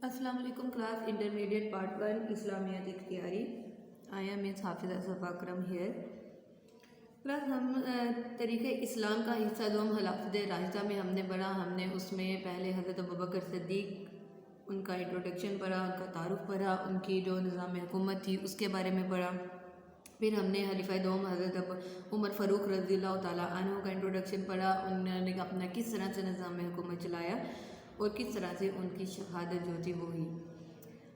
السلام علیکم class intermediate part 1 اسلامیات اختیاری. آئی ایم مس حافظہ صفا اکرم ہیئر. کلاس ہم طریقہ اسلام کا حصہ جو ہم حلافظ راحتہ میں ہم نے پڑھا. ہم نے اس میں پہلے حضرت ابوبکر صدیق ان کا انٹروڈکشن پڑھا, ان کا تعارف پڑھا, ان کی جو نظام حکومت تھی اس کے بارے میں پڑھا. پھر ہم نے خلیفہ دوم حضرت عمر فاروق رضی اللہ تعالیٰ عنہ کا انٹروڈکشن پڑھا. انہوں نے اپنا کس طرح سے نظام حکومت چلایا اور کس طرح سے ان کی شہادت جو تھی وہ ہوئی.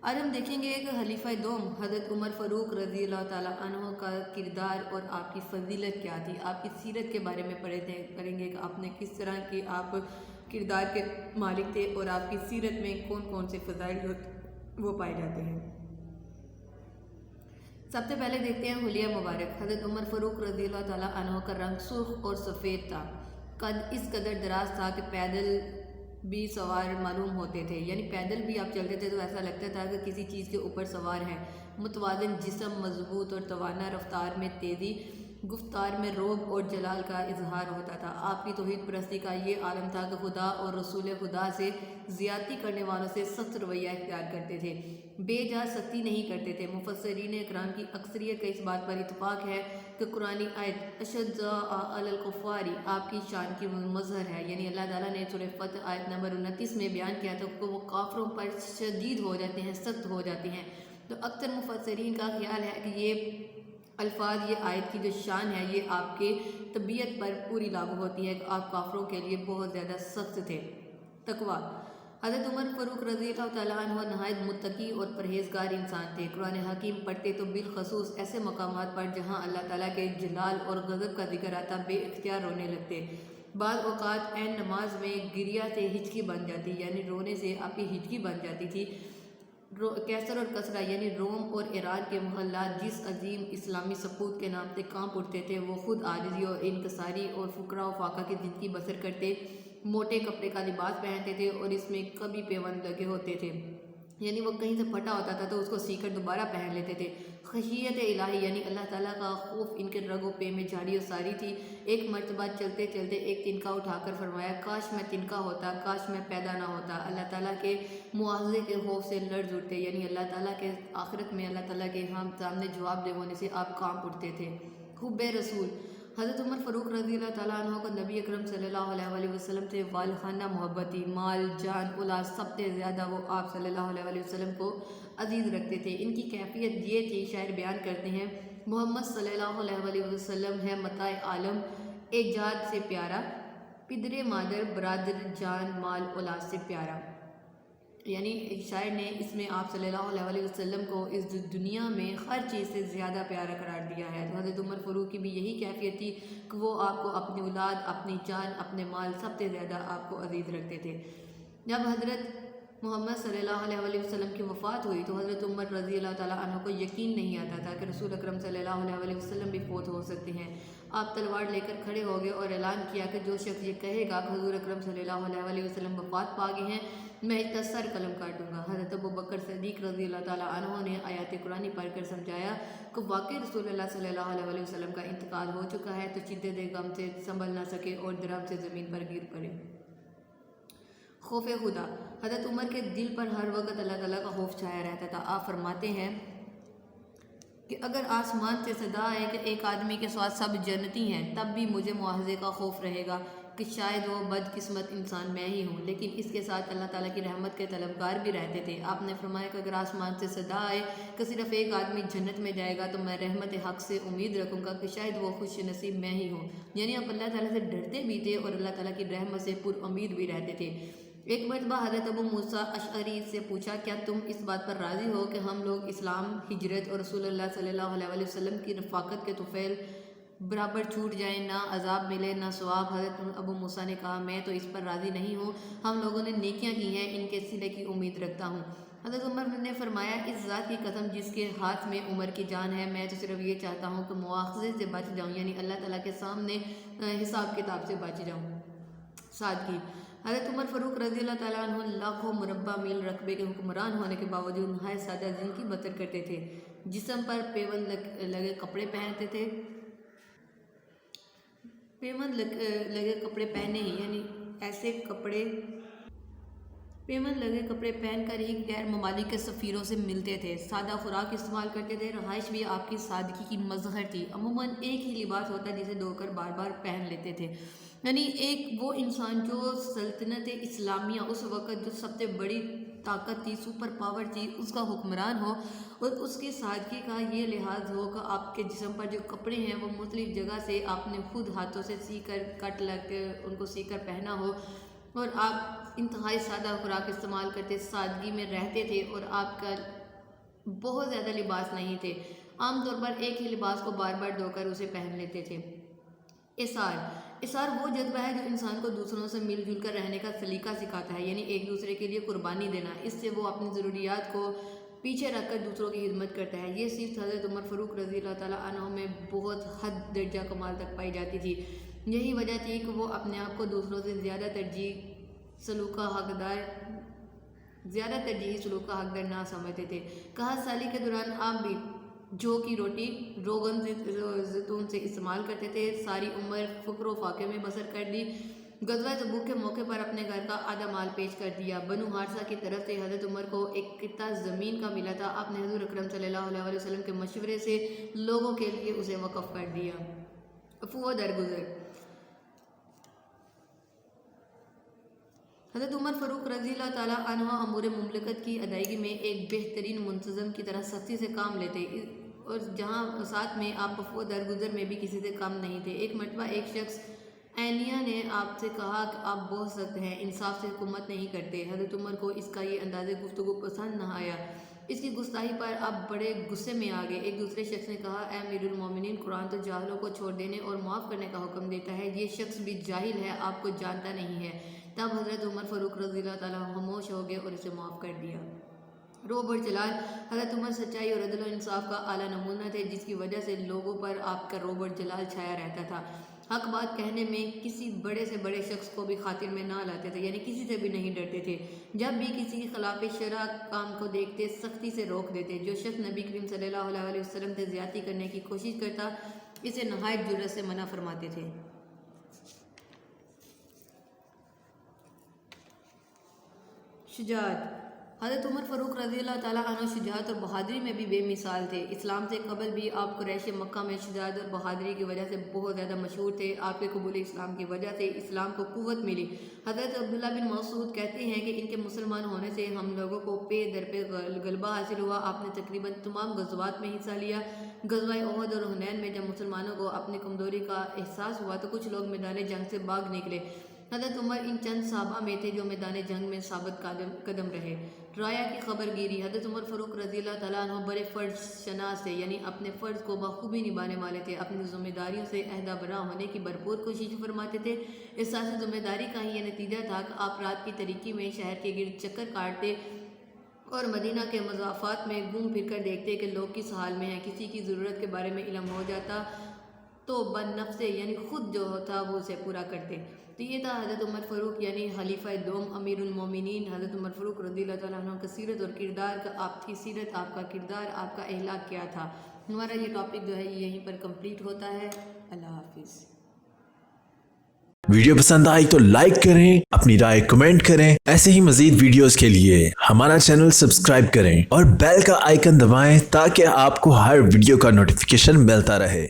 آج ہم دیکھیں گے کہ خلیفہ دوم حضرت عمر فاروق رضی اللہ تعالیٰ عنہ کا کردار اور آپ کی فضیلت کیا تھی, آپ کی سیرت کے بارے میں پڑھیں گے کہ آپ نے کس طرح کی آپ کردار کے مالک تھے اور آپ کی سیرت میں کون کون سے فضائل وہ پائے جاتے ہیں. سب سے پہلے دیکھتے ہیں حلیہ مبارک. حضرت عمر فاروق رضی اللہ تعالیٰ عنہ کا رنگ سرخ اور سفید تھا. قد اس قدر دراز تھا کہ پیدل بھی سوار معلوم ہوتے تھے, یعنی پیدل بھی آپ چلتے تھے تو ایسا لگتا تھا کہ کسی چیز کے اوپر سوار ہیں. متوازن جسم, مضبوط اور توانا رفتار میں تیزی, گفتار میں رعب اور جلال کا اظہار ہوتا تھا. آپ کی توحید پرستی کا یہ عالم تھا کہ خدا اور رسول خدا سے زیادتی کرنے والوں سے سخت رویہ اختیار کرتے تھے, بے جا سختی نہیں کرتے تھے. مفسرین اکرام کی اکثریت کا اس بات پر اتفاق ہے کہ قرآنی آیت اشداء علی الکفار آپ کی شان کی مظہر ہے, یعنی اللہ تعالیٰ نے سورہ فتح آیت نمبر 29 میں بیان کیا تھا کہ وہ کافروں پر شدید ہو جاتے ہیں, سخت ہو جاتے ہیں. تو اکثر مفسرین کا خیال ہے کہ یہ الفاظ, یہ آیت کی جو شان ہے یہ آپ کے طبیعت پر پوری لاگو ہوتی ہے کہ آپ کافروں کے لیے بہت زیادہ سخت تھے. تقویٰ. حضرت عمر فاروق رضی اللہ تعالیٰ عنہ نہایت متقی اور پرہیزگار انسان تھے. قرآن حکیم پڑھتے تو بالخصوص ایسے مقامات پر جہاں اللہ تعالیٰ کے جلال اور غضب کا ذکر آتا بے اختیار رونے لگتے. بعض اوقات عین نماز میں گریہ سے ہچکی بن جاتی, یعنی رونے سے آپ کی ہچکی بن جاتی تھی. کیسر اور کسرا یعنی روم اور ایران کے محلات جس عظیم اسلامی سپوت کے نام سے کانپ اٹھتے تھے وہ خود عاجزی اور انکساری اور فقرا و فاقہ کی زندگی بسر کرتے. موٹے کپڑے کا لباس پہنتے تھے اور اس میں کبھی پیوند لگے ہوتے تھے, یعنی وہ کہیں سے پھٹا ہوتا تھا تو اس کو سی کر دوبارہ پہن لیتے تھے. خشیت الہی یعنی اللہ تعالیٰ کا خوف ان کے رگ و پے میں جاری و ساری تھی. ایک مرتبہ چلتے چلتے ایک تنکا اٹھا کر فرمایا, کاش میں تنکا ہوتا, کاش میں پیدا نہ ہوتا. اللہ تعالیٰ کے مواخذے کے خوف سے لرز اٹھتے, یعنی اللہ تعالیٰ کے آخرت میں اللہ تعالیٰ کے سامنے جواب دے ہونے سے آپ کانپ اٹھتے تھے. حب رسول. حضرت عمر فاروق رضی اللہ تعالیٰ عنہ کو نبی اکرم صلی اللہ علیہ وسلم سے والخانہ محبت تھی. مال, جان, اولاد سب سے زیادہ وہ آپ صلی اللہ علیہ وسلم کو عزیز رکھتے تھے. ان کی کیفیت یہ تھی, شاعر بیان کرتے ہیں, محمد صلی اللہ علیہ وسلم ہے متاع عالم, ایجاد سے پیارا, پدر مادر برادر جان مال اولاد سے پیارا. یعنی شاعر نے اس میں آپ صلی اللہ علیہ وسلم کو اس دنیا میں ہر چیز سے زیادہ پیارا قرار دیا ہے. تو حضرت عمر فاروق کی بھی یہی کیفیت تھی کہ وہ آپ کو اپنی اولاد, اپنی جان, اپنے مال سب سے زیادہ آپ کو عزیز رکھتے تھے. جب حضرت محمد صلی اللہ علیہ وسلم کی وفات ہوئی تو حضرت عمر رضی اللہ تعالیٰ عنہ کو یقین نہیں آتا تھا کہ رسول اکرم صلی اللہ علیہ وسلم بھی فوت ہو سکتے ہیں. آپ تلوار لے کر کھڑے ہو گئے اور اعلان کیا کہ جو شخص یہ کہے گا کہ حضور اکرم صلی اللہ علیہ وسلم وفات پا گئے ہیں میں اس کا سر قلم کاٹ دوں گا. حضرت ابوبکر صدیق رضی اللہ تعالیٰ عنہ نے آیات قرآنی پڑھ کر سمجھایا کہ واقعی رسول اللہ صلی اللہ علیہ وسلم کا انتقال ہو چکا ہے, تو شدت غم سے سنبھل نہ سکے اور درہم سے زمین پر گر پڑے. خوف خدا. حضرت عمر کے دل پر ہر وقت اللہ تعالیٰ کا خوف چھایا رہتا تھا. آپ فرماتے ہیں کہ اگر آسمان سے صدا آئے کہ ایک آدمی کے ساتھ سب جنتی ہیں تب بھی مجھے مواخذے کا خوف رہے گا کہ شاید وہ بد قسمت انسان میں ہی ہوں, لیکن اس کے ساتھ اللہ تعالیٰ کی رحمت کے طلبگار بھی رہتے تھے. آپ نے فرمایا کہ اگر آسمان سے صدا آئے کہ صرف ایک آدمی جنت میں جائے گا تو میں رحمت حق سے امید رکھوں گا کہ شاید وہ خوش نصیب میں ہی ہوں. یعنی آپ اللہ تعالیٰ سے ڈرتے بھی تھے اور اللہ تعالیٰ کی رحمت سے پر امید بھی رہتے تھے. ایک مرتبہ حضرت ابو موسیٰ اشعری سے پوچھا, کیا تم اس بات پر راضی ہو کہ ہم لوگ اسلام, ہجرت اور رسول اللہ صلی اللہ علیہ وسلم کی رفاقت کے طفیل برابر چھوٹ جائیں, نہ عذاب ملے نہ ثواب؟ حضرت ابو موسیٰ نے کہا, میں تو اس پر راضی نہیں ہوں, ہم لوگوں نے نیکیاں کی ہیں, ان کے صلے کی امید رکھتا ہوں. حضرت عمر نے فرمایا, اس ذات کی قسم جس کے ہاتھ میں عمر کی جان ہے, میں تو صرف یہ چاہتا ہوں کہ مواخذے سے بچ جاؤں, یعنی اللہ تعالیٰ کے سامنے حساب کتاب سے بچ جاؤں. سادگی. حضرت عمر فاروق رضی اللہ تعالیٰ عنہ لاکھوں مربع میل رقبے کے حکمران ہونے کے باوجود نہایت سادہ زندگی بسر کرتے تھے. جسم پر پیوند لگے کپڑے پہنتے تھے, پیوند لگے کپڑے پہنے ہی, یعنی ایسے کپڑے پیمن لگے کپڑے پہن کر ہی غیر ممالک کے سفیروں سے ملتے تھے، سادہ خوراک استعمال کرتے تھے، رہائش بھی آپ کی سادگی کی مظہر تھی، عموماً ایک ہی لباس ہوتا جسے دھو کر بار بار پہن لیتے تھے۔ یعنی ایک وہ انسان جو سلطنت اسلامیہ اس وقت جو سب سے بڑی طاقت تھی، سپر پاور تھی، اس کا حکمران ہو اور اس کی سادگی کا یہ لحاظ ہو کہ آپ کے جسم پر جو کپڑے ہیں وہ مختلف جگہ سے آپ نے خود ہاتھوں سے سی کر کٹ لگ کے ان کو سی کر پہنا ہو، اور آپ انتہائی سادہ خوراک استعمال کرتے، سادگی میں رہتے تھے، اور آپ کا بہت زیادہ لباس نہیں تھے، عام طور پر ایک ہی لباس کو بار بار دھو کر اسے پہن لیتے تھے۔ اثار وہ جذبہ ہے جو انسان کو دوسروں سے مل جل کر رہنے کا سلیقہ سکھاتا ہے، یعنی ایک دوسرے کے لیے قربانی دینا، اس سے وہ اپنی ضروریات کو پیچھے رکھ کر دوسروں کی خدمت کرتا ہے۔ یہ صرف حضرت عمر فاروق رضی اللہ تعالیٰ عنہ میں بہت حد درجہ کمال تک پائی جاتی تھی۔ یہی وجہ تھی کہ وہ اپنے آپ کو دوسروں سے زیادہ ترجیحی سلوک کا حقدار نہ سمجھتے تھے۔ قحط سالی کے دوران آپ بھی جو کی روٹی روغن زیتون سے استعمال کرتے تھے، ساری عمر فقر و فاقے میں بسر کر دی۔ غزوہ تبوک کے موقع پر اپنے گھر کا آدھا مال پیش کر دیا۔ بنو حارثہ کی طرف سے حضرت عمر کو ایک قطعہ زمین کا ملا تھا، آپ نے حضور اکرم صلی اللہ علیہ وسلم کے مشورے سے لوگوں کے لیے اسے وقف کر دیا۔ عفو و درگزر۔ حضرت عمر فاروق رضی اللہ تعالیٰ عنہ امور مملکت کی ادائیگی میں ایک بہترین منتظم کی طرح سختی سے کام لیتے، اور جہاں ساتھ میں آپ عفو و درگزر میں بھی کسی سے کم نہیں تھے۔ ایک مرتبہ ایک شخص عینیہ نے آپ سے کہا کہ آپ بہت سخت ہیں، انصاف سے حکومت نہیں کرتے۔ حضرت عمر کو اس کا یہ انداز گفتگو پسند نہ آیا، اس کی گستاخی پر آپ بڑے غصے میں آ گئے۔ ایک دوسرے شخص نے کہا، اے امیر المومنین، قرآن تو جاہلوں کو چھوڑ دینے اور معاف کرنے کا حکم دیتا ہے، یہ شخص بھی جاہل ہے، آپ کو جانتا نہیں ہے۔ تب حضرت عمر فاروق رضی اللہ تعالیٰ خاموش ہو گئے اور اسے معاف کر دیا۔ روب اور جلال۔ حضرت عمر سچائی اور عدل و انصاف کا اعلیٰ نمونہ تھے، جس کی وجہ سے لوگوں پر آپ کا روب اور جلال چھایا رہتا تھا۔ حق بات کہنے میں کسی بڑے سے بڑے شخص کو بھی خاطر میں نہ لاتے تھے، یعنی کسی سے بھی نہیں ڈرتے تھے۔ جب بھی کسی خلاف شرع کام کو دیکھتے سختی سے روک دیتے۔ جو شخص نبی کریم صلی اللہ علیہ وسلم سے زیادتی کرنے کی کوشش کرتا، اسے نہایت جرأت سے منع فرماتے تھے۔ شجاعت۔ حضرت عمر فاروق رضی اللہ تعالیٰ عنہ شجاعت اور بہادری میں بھی بے مثال تھے۔ اسلام سے قبل بھی آپ قریش مکہ میں شجاعت اور بہادری کی وجہ سے بہت زیادہ مشہور تھے۔ آپ کے قبول اسلام کی وجہ سے اسلام کو قوت ملی۔ حضرت عبداللہ بن مسعود کہتے ہیں کہ ان کے مسلمان ہونے سے ہم لوگوں کو پے در پہ غلبہ حاصل ہوا۔ آپ نے تقریباً تمام غزوات میں حصہ لیا۔ غزوہ احد اور حنین میں جب مسلمانوں کو اپنی کمزوری کا احساس ہوا تو کچھ لوگ میدان جنگ سے بھاگ نکلے۔ حضرت عمر ان چند صحابہ میں تھے جو میدان جنگ میں ثابت قدم رہے۔ رایا کی خبر گیری۔ حضرت عمر فاروق رضی اللہ تعالیٰ عنہ بڑے فرض شناس تھے، یعنی اپنے فرض کو بخوبی نبھانے والے تھے۔ اپنی ذمہ داریوں سے عہدہ برا ہونے کی بھرپور کوشش فرماتے تھے۔ احساس ذمہ داری کا ہی یہ نتیجہ تھا کہ آپ رات کی تاریکی میں شہر کے گرد چکر کاٹتے اور مدینہ کے مضافات میں گھوم پھر کر دیکھتے کہ لوگ کس حال میں ہیں۔ کسی کی ضرورت کے بارے میں علم ہو جاتا تو بن نفس یعنی خود جو ہوتا وہ اسے پورا کرتے۔ تو یہ تھا حضرت عمر فاروق یعنی خلیفہ دوم امیر المومنین حضرت عمر فاروق رضی اللہ تعالیٰ عنہ کا سیرت اور کردار کا، آپ کی سیرت، آپ کا کردار، آپ کا اخلاق کیا تھا۔ ہمارا یہ ٹاپک جو ہے یہیں پر کمپلیٹ ہوتا ہے۔ اللہ حافظ۔ ویڈیو پسند آئی تو لائک کریں، اپنی رائے کمنٹ کریں۔ ایسے ہی مزید ویڈیوز کے لیے ہمارا چینل سبسکرائب کریں اور بیل کا آئیکن دبائیں تاکہ آپ کو ہر ویڈیو کا نوٹیفیکیشن ملتا رہے۔